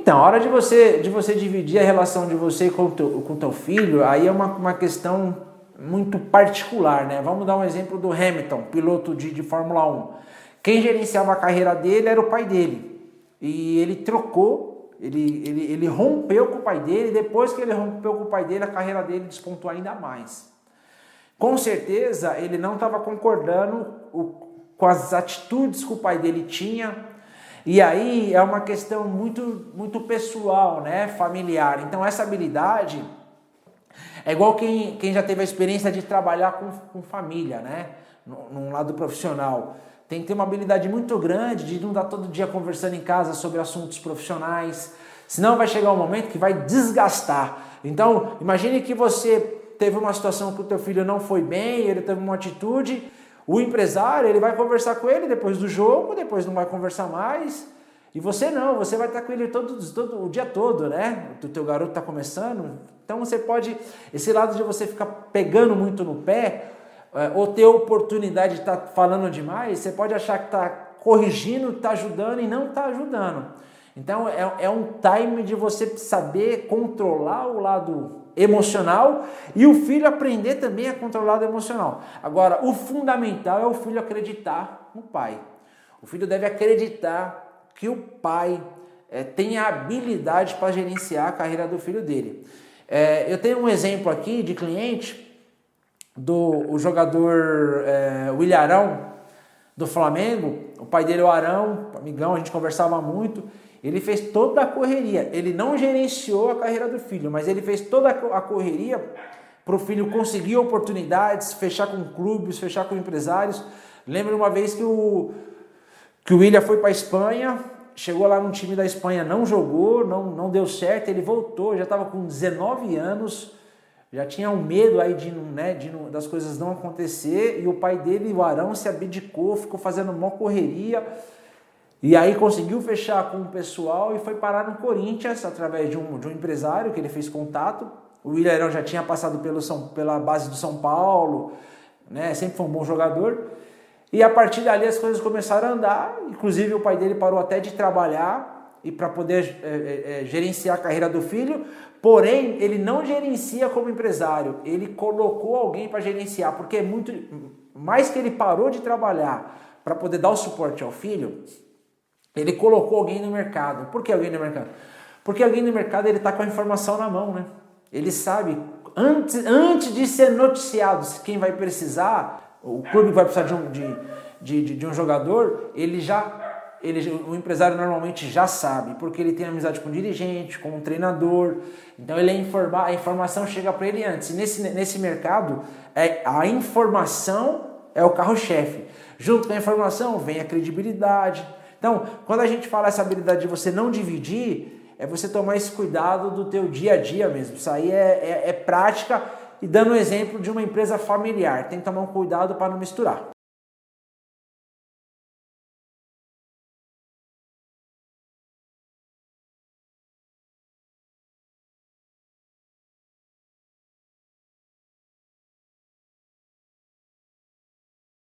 Então, a hora de você dividir a relação de você com o teu filho, aí é uma questão muito particular, né? Vamos dar um exemplo do Hamilton, piloto de Fórmula 1. Quem gerenciava a carreira dele era o pai dele. E ele trocou, ele rompeu com o pai dele, e depois que ele rompeu com o pai dele, a carreira dele despontou ainda mais. Com certeza, ele não estava concordando com as atitudes que o pai dele tinha. E aí é uma questão muito pessoal, né? Familiar. Então essa habilidade é igual quem já teve a experiência de trabalhar com família, né? Num lado profissional. Tem que ter uma habilidade muito grande de não estar todo dia conversando em casa sobre assuntos profissionais. Senão vai chegar um momento que vai desgastar. Então, imagine que você teve uma situação que o teu filho não foi bem, ele teve uma atitude, o empresário ele vai conversar com ele depois do jogo, depois não vai conversar mais, e você não, você vai estar com ele todo o dia todo, né? O teu garoto está começando, então você pode, esse lado de você ficar pegando muito no pé, ou ter oportunidade de estar falando demais, você pode achar que está corrigindo, está ajudando e não está ajudando. Então é um time de você saber controlar o lado emocional e o filho aprender também a controlar o lado emocional. Agora, o fundamental é o filho acreditar no pai. O filho deve acreditar que o pai tem a habilidade para gerenciar a carreira do filho dele. Eu tenho um exemplo aqui de cliente do jogador William Arão, do Flamengo. O pai dele é o Arão, amigão, a gente conversava muito. Ele fez toda a correria, ele não gerenciou a carreira do filho, mas ele fez toda a correria para o filho conseguir oportunidades, fechar com clubes, fechar com empresários. Lembro uma vez que o William foi para a Espanha, chegou lá no time da Espanha, não jogou, não deu certo, ele voltou, já estava com 19 anos, já tinha um medo aí das coisas não acontecer, e o pai dele, o Arão, se abdicou, ficou fazendo uma correria. E aí conseguiu fechar com o pessoal e foi parar no Corinthians através de um empresário que ele fez contato. O William Arão já tinha passado pela base do São Paulo, né? Sempre foi um bom jogador. E a partir dali as coisas começaram a andar. Inclusive o pai dele parou até de trabalhar e para poder gerenciar a carreira do filho. Porém, ele não gerencia como empresário. Ele colocou alguém para gerenciar, porque é muito mais que ele parou de trabalhar para poder dar o suporte ao filho. Ele colocou alguém no mercado. Por que alguém no mercado? Porque alguém no mercado ele está com a informação na mão, né? Ele sabe, antes de ser noticiado quem vai precisar, o clube vai precisar de um jogador, o empresário normalmente já sabe, porque ele tem amizade com o dirigente, com o treinador, então ele a informação chega para ele antes. E nesse mercado, a informação é o carro-chefe. Junto com a informação vem a credibilidade. Então, quando a gente fala essa habilidade de você não dividir, é você tomar esse cuidado do teu dia a dia mesmo. Isso aí é prática e dando um exemplo de uma empresa familiar. Tem que tomar um cuidado para não misturar.